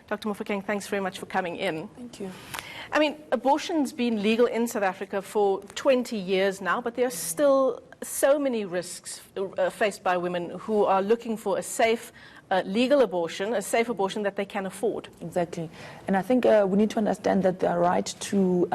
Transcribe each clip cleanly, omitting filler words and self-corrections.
Dr. Mofokeng, thanks very much for coming in. Thank you. I mean, abortion's been legal in South Africa for 20 years now, but there are still so many risks faced by women who are looking for a safe, legal abortion, a safe abortion that they can afford. Exactly. And I think we need to understand that the right to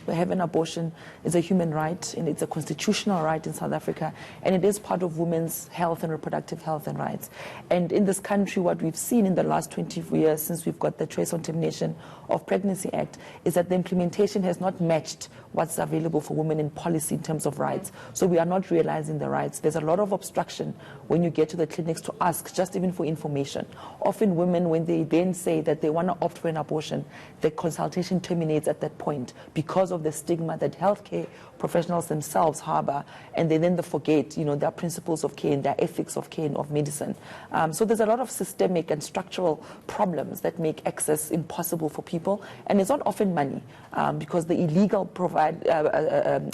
have an abortion is a human right, and it's a constitutional right in South Africa, and it is part of women's health and reproductive health and rights. And in this country, what we've seen in the last 20 years since we've got the Trace on Termination of Pregnancy Act is that the implementation has not matched what's available for women in policy in terms of rights. So we are not realizing the rights. There's a lot of obstruction when you get to the clinics to ask, just even for information. Often women, when they then say that they want to opt for an abortion, the consultation terminates at that point because of the stigma that healthcare professionals themselves harbor, and they then forget, their principles of care and their ethics of care and of medicine. So there's a lot of systemic and structural problems that make access impossible for people, and it's not often money, because the illegal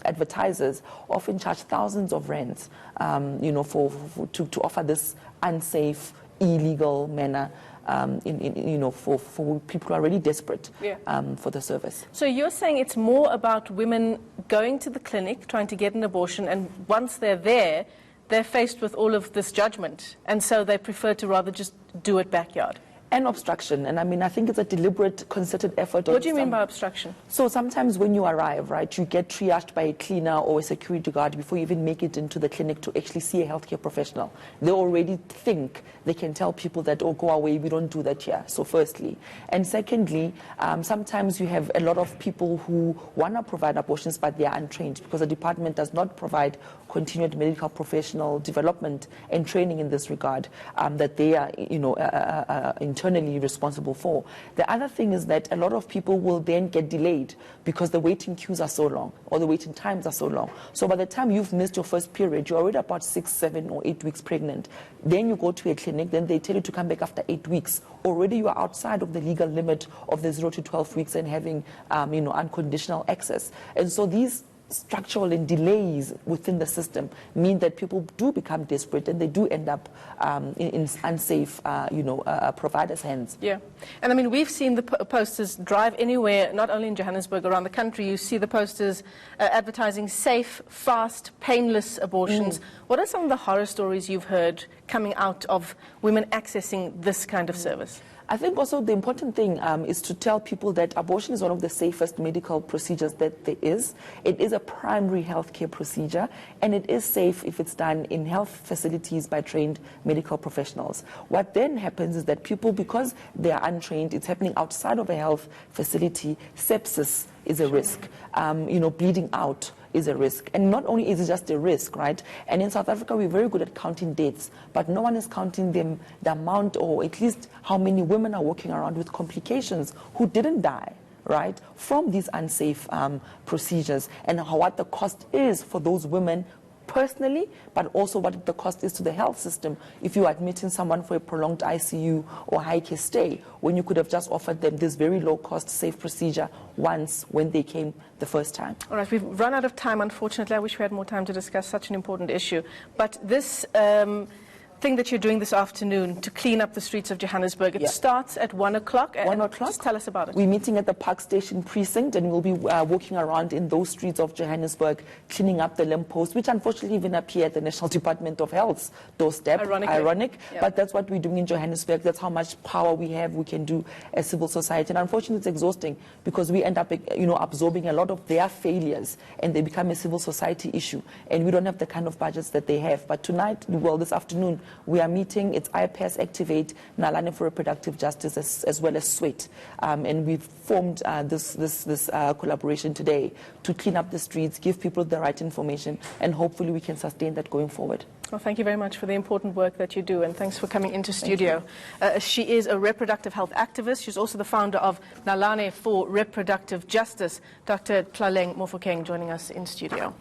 advertisers often charge thousands of rands, to offer this unsafe, illegal manner, for people who are really desperate for the service. So you're saying it's more about women going to the clinic, trying to get an abortion, and once they're there, they're faced with all of this judgment, and so they prefer to rather just do it backyard. And obstruction. And I think it's a deliberate, concerted effort. What do you mean by obstruction? So sometimes when you arrive, right, you get triaged by a cleaner or a security guard before you even make it into the clinic to actually see a healthcare professional. They already think they can tell people that, oh, go away, we don't do that here. So firstly. And secondly, sometimes you have a lot of people who want to provide abortions, but they are untrained because the department does not provide continued medical professional development and training in this regard, that they are, internally responsible for. The other thing is that a lot of people will then get delayed because the waiting queues are so long, or the waiting times are so long. So by the time you've missed your first period, you're already about 6, 7, or 8 weeks pregnant. Then you go to a clinic, then they tell you to come back after 8 weeks. Already you are outside of the legal limit of the 0 to 12 weeks and having, unconditional access. And so these structural and delays within the system mean that people do become desperate and they do end up in unsafe, providers' hands. Yeah. And we've seen the posters drive anywhere, not only in Johannesburg, around the country. You see the posters advertising safe, fast, painless abortions. What are some of the horror stories you've heard coming out of women accessing this kind of service? I think also the important thing is to tell people that abortion is one of the safest medical procedures that there is. It is a primary healthcare procedure, and it is safe if it's done in health facilities by trained medical professionals. What then happens is that people, because they are untrained, it's happening outside of a health facility, sepsis is a risk, bleeding out is a risk. And not only is it just a risk, right? And in South Africa, we're very good at counting deaths, but no one is counting the amount, or at least how many women are walking around with complications who didn't die, right, from these unsafe procedures, and what the cost is for those women personally, but also what the cost is to the health system if you are admitting someone for a prolonged ICU or high care stay, when you could have just offered them this very low-cost, safe procedure once when they came the first time. All right, we've run out of time, unfortunately. I wish we had more time to discuss such an important issue. But this thing that you're doing this afternoon to clean up the streets of Johannesburg, it starts at 1 o'clock. 1 o'clock? Just tell us about it. We're meeting at the Park Station precinct, and we'll be walking around in those streets of Johannesburg, cleaning up the lampposts, which unfortunately even appear at the National Department of Health's doorstep. Ironic, but that's what we're doing in Johannesburg. That's how much power we have, we can do as civil society. And unfortunately, it's exhausting because we end up, absorbing a lot of their failures, and they become a civil society issue. And we don't have the kind of budgets that they have. But tonight, this afternoon, we are meeting. It's IPAS Activate, Nalane for Reproductive Justice, as well as SWEET. And we've formed this collaboration today to clean up the streets, give people the right information, and hopefully we can sustain that going forward. Well, thank you very much for the important work that you do, and thanks for coming into studio. She is a reproductive health activist. She's also the founder of Nalane for Reproductive Justice. Dr. Tlaleng Mofokeng joining us in studio.